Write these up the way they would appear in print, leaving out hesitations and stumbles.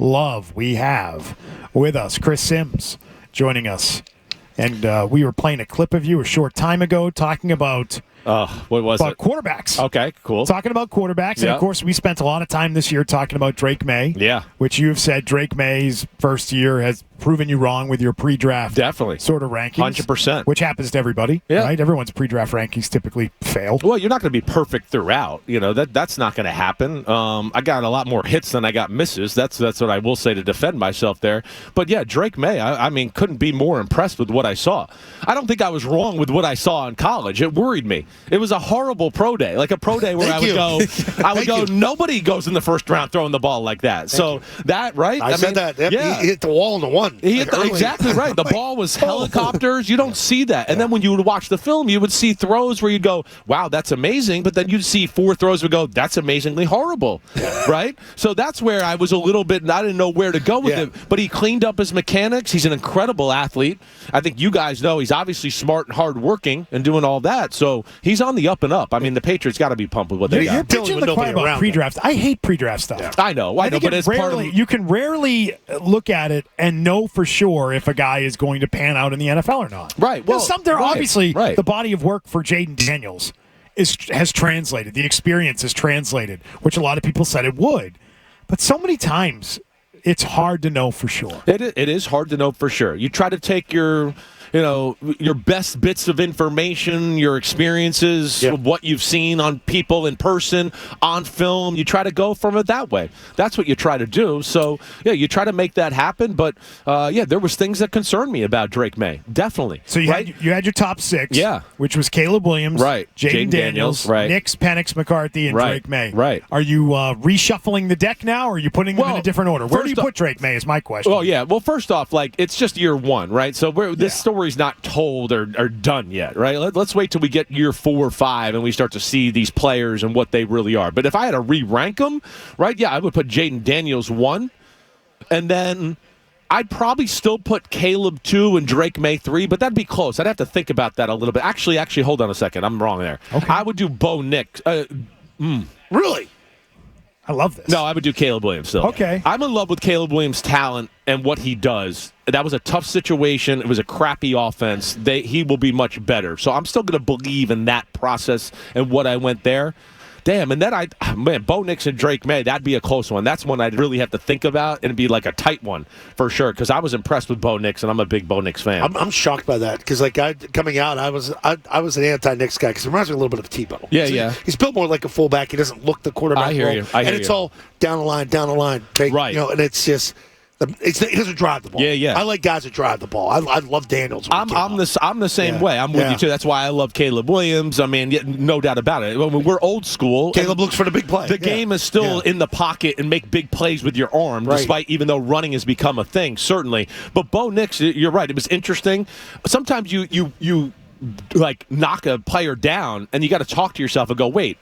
love, we have with us Chris Simms joining us. And we were playing a clip of you a short time ago talking about what was it? Quarterbacks. Okay, cool. Talking about quarterbacks. Yep. And, of course, we spent a lot of time this year talking about Drake Maye. Yeah. Which you have said Drake Maye's first year has proven you wrong with your pre-draft Definitely. sort of rankings. 100%. Which happens to everybody, right? Everyone's pre-draft rankings typically fail. Well, you're not going to be perfect throughout. That's not going to happen. I got a lot more hits than I got misses. That's what I will say to defend myself there. But, yeah, Drake Maye, I mean, couldn't be more impressed with what I saw. I don't think I was wrong with what I saw in college. It worried me. It was a horrible pro day, like a pro day where I would go, nobody goes in the first round throwing the ball like that. So that, right? I said that. Yep, yeah. He hit the wall in the one. Exactly right. The ball was helicopters. You don't see that. And then when you would watch the film, you would see throws where you'd go, wow, that's amazing. But then you'd see 4 throws would go, that's amazingly horrible. Right? So that's where I was a little bit, I didn't know where to go with it. But he cleaned up his mechanics. He's an incredible athlete. I think you guys know he's obviously smart and hardworking and doing all that. So he's on the up and up. I mean, the Patriots got to be pumped with what they got. You're pitching the quiet about pre-draft. I hate pre-draft stuff. Yeah. I know, but it's part of... You can rarely look at it and know for sure if a guy is going to pan out in the NFL or not. Right. Well, obviously, the body of work for Jaden Daniels has translated. The experience has translated, which a lot of people said it would. But so many times, it's hard to know for sure. It is hard to know for sure. You try to take your best bits of information, your experiences, what you've seen on people in person, on film. You try to go from it that way. That's what you try to do. So, yeah, you try to make that happen. But, there was things that concerned me about Drake Maye. Definitely. So you had your top 6, which was Caleb Williams, Jaden Daniels, Nix, Penix, McCarthy, and Drake Maye. Right. Are you reshuffling the deck now, or are you putting them in a different order? Where do you put Drake Maye is my question. Well, yeah. Well, first off, it's just year 1, right? So this story's not told or done yet, right? Let's wait till we get year 4 or 5 and we start to see these players and what they really are. But if I had to re-rank them, I would put Jaden Daniels 1, and then I'd probably still put Caleb 2 and Drake Maye 3, but that'd be close. I'd have to think about that a little bit. Actually, hold on a second. I'm wrong there. Okay. I would do Bo Nix. Really? I love this. No, I would do Caleb Williams still. Okay. I'm in love with Caleb Williams' talent and what he does. That was a tough situation. It was a crappy offense. He will be much better. So I'm still going to believe in that process and what I went there. Damn, and then Bo Nix and Drake Maye, that'd be a close one. That's one I'd really have to think about, and it'd be like a tight one for sure, because I was impressed with Bo Nix, and I'm a big Bo Nix fan. I'm shocked by that, because coming out, I was an anti-Nix guy, because it reminds me a little bit of Tebow. Yeah. He's built more like a fullback. He doesn't look the quarterback. I hear you. It's all down the line. Right. And it's just... He doesn't drive the ball. Yeah. I like guys that drive the ball. I love Daniels. I'm the same way. I'm with you too. That's why I love Caleb Williams. I mean, no doubt about it. We're old school. Caleb looks for the big play. The game is still in the pocket and make big plays with your arm, despite even though running has become a thing, certainly. But Bo Nix, you're right. It was interesting. Sometimes you knock a player down, and you got to talk to yourself and go, wait.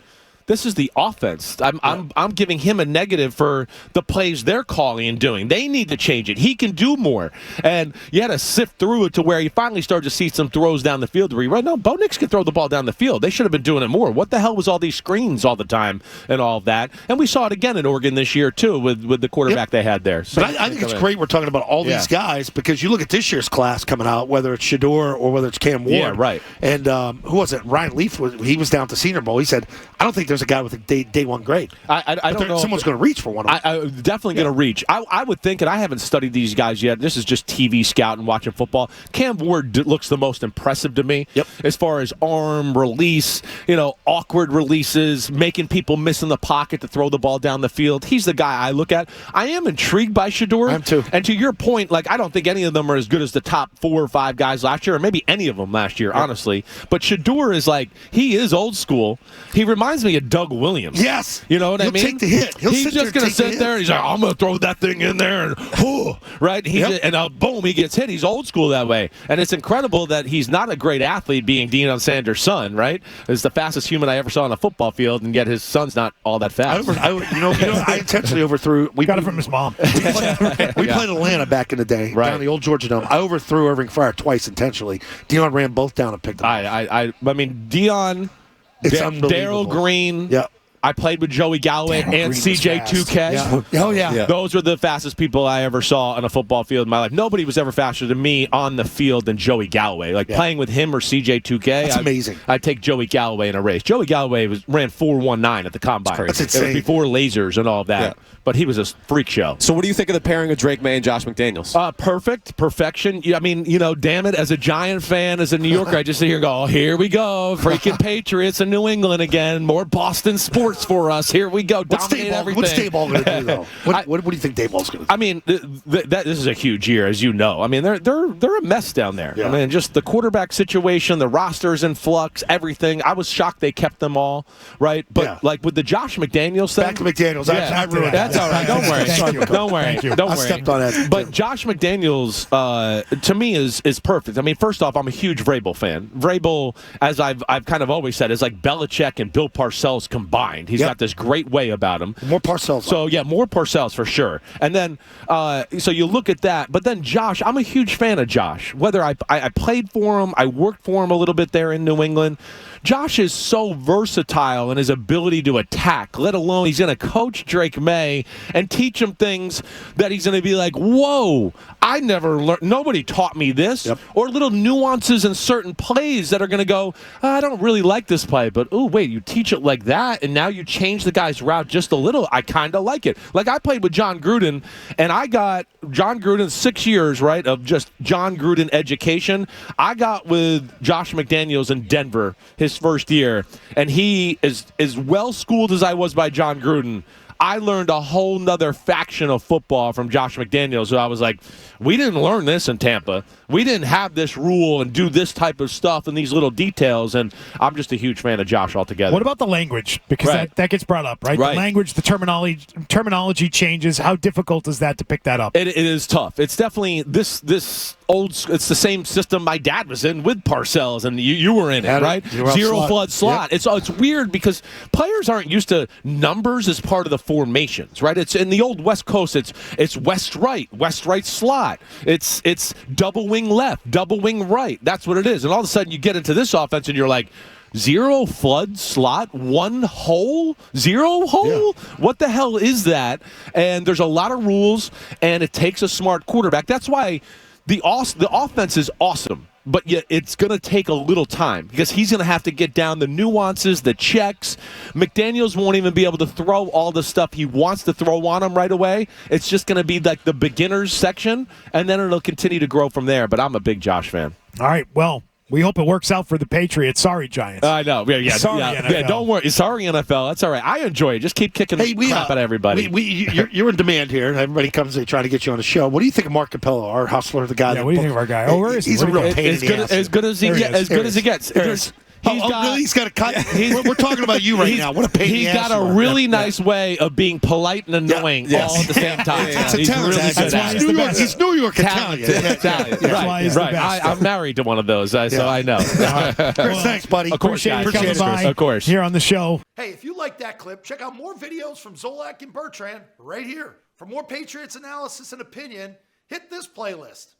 This is the offense. I'm giving him a negative for the plays they're calling and doing. They need to change it. He can do more. And you had to sift through it to where you finally started to see some throws down the field where you no, Bo Nix can throw the ball down the field. They should have been doing it more. What the hell was all these screens all the time and all of that? And we saw it again in Oregon this year, too, with the quarterback they had there. So but I think it's great we're talking about all these guys, because you look at this year's class coming out, whether it's Shedeur or whether it's Cam Ward. Yeah, right. And who was it? Ryan Leaf, he was down at the Senior Bowl. He said, I don't think there's a guy with a day one grade. I don't know. Someone's going to reach for one of them. I definitely going to reach. I would think, and I haven't studied these guys yet. This is just TV scouting, watching football. Cam Ward looks the most impressive to me as far as arm release, awkward releases, making people miss in the pocket to throw the ball down the field. He's the guy I look at. I am intrigued by Shedeur. I am too. And to your point, I don't think any of them are as good as the top 4 or 5 guys last year, or maybe any of them last year, honestly. But Shedeur is he is old school. He reminds me of Doug Williams. Yes. You know what I mean? He'll take the hit. He's just going to sit there and he's like, I'm going to throw that thing in there. And, right? Boom, he gets hit. He's old school that way. And it's incredible that he's not a great athlete being Deion Sanders' son, right? He's the fastest human I ever saw on a football field, and yet his son's not all that fast. I intentionally overthrew. We got it from his mom. We played Atlanta back in the day, down in the old Georgia Dome. I overthrew Irving Fryar twice intentionally. Deion ran both down and picked them. I mean, Deion, it's unbelievable. Darryl Green. Yeah. I played with Joey Galloway and CJ2K. Yeah. Oh, yeah. Those were the fastest people I ever saw on a football field in my life. Nobody was ever faster than me on the field than Joey Galloway. Like playing with him or CJ2K. That's amazing. I'd take Joey Galloway in a race. Joey Galloway ran 4.19 at the combine. That's insane. It was before lasers and all of that. Yeah. But he was a freak show. So what do you think of the pairing of Drake Maye and Josh McDaniels? Perfection. I mean, damn it, as a Giant fan, as a New Yorker, I just sit here and go, oh, here we go. Freaking Patriots in New England again. More Boston sports for us. Here we go. Dominate everything. What's Dayball going to do, though? What do you think Dayball's going to do? I mean, this is a huge year, as you know. I mean, they're a mess down there. Yeah. I mean, just the quarterback situation, the rosters in flux, everything. I was shocked they kept them all, right? But, like, with the Josh McDaniels thing. Back to McDaniels. I ruined that's all right. Don't worry. Don't worry. Don't worry. I stepped on that. But Josh McDaniels, to me, is perfect. I mean, first off, I'm a huge Vrabel fan. Vrabel, as I've kind of always said, is like Belichick and Bill Parcells combined. He's got this great way about him. More Parcells. So, more Parcells for sure. And then, so you look at that. But then Josh, I'm a huge fan of Josh. Whether I played for him, I worked for him a little bit there in New England. Josh is so versatile in his ability to attack, let alone he's going to coach Drake Maye and teach him things that he's going to be like, whoa, I never learned. Nobody taught me this. Or little nuances in certain plays that are going to go, I don't really like this play, but, oh, wait, you teach it like that, and now you change the guy's route just a little. I kind of like it. Like, I played with John Gruden, and I got John Gruden 6 years, right, of just John Gruden education. I got with Josh McDaniels in Denver his first year, and he is as well schooled as I was by John Gruden. I learned a whole nother faction of football from Josh McDaniels. So I was like, we didn't learn this in Tampa. We didn't have this rule and do this type of stuff and these little details. And I'm just a huge fan of Josh altogether. What about the language? Because that gets brought up, right? The language, the terminology changes. How difficult is that to pick that up? It is tough. It's definitely this old. It's the same system my dad was in with Parcells, and you were in it, right? Zero flood slot. Yep. It's weird because players aren't used to numbers as part of the formations, right? It's in the old West Coast. It's west right slot. It's double wing left, double wing right. That's what it is. And all of a sudden you get into this offense and you're like, zero flood slot, one hole, zero hole? Yeah. What the hell is that? And there's a lot of rules, and it takes a smart quarterback. That's why the offense is awesome. But yet it's going to take a little time because he's going to have to get down the nuances, the checks. McDaniels won't even be able to throw all the stuff he wants to throw on him right away. It's just going to be like the beginners section, and then it'll continue to grow from there. But I'm a big Josh fan. All right, well, we hope it works out for the Patriots. Sorry, Giants. I know. Sorry, NFL. Yeah, don't worry. Sorry, NFL. That's all right. I enjoy it. Just keep kicking the crap out of everybody. You're in demand here. Everybody comes trying to get you on the show. What do you think of Mark Capello, our hustler, the guy? Yeah, what do you think of our guy? Oh, where is he? He's a real pain in the ass. As good as he gets. He's got a cut. We're talking about you right now. What a pain in the ass. He's got a really nice way of being polite and annoying all at the same time. He's really good at it. He's New York Italian. Right. I'm married to one of those, so I know. Chris, thanks, buddy. Of course, appreciate you coming by. Of course. Here on the show. Hey, if you like that clip, check out more videos from Zolak and Bertrand right here. For more Patriots analysis and opinion, hit this playlist.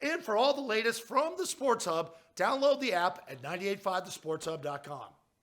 And for all the latest from the Sports Hub, download the app at 985thesportshub.com.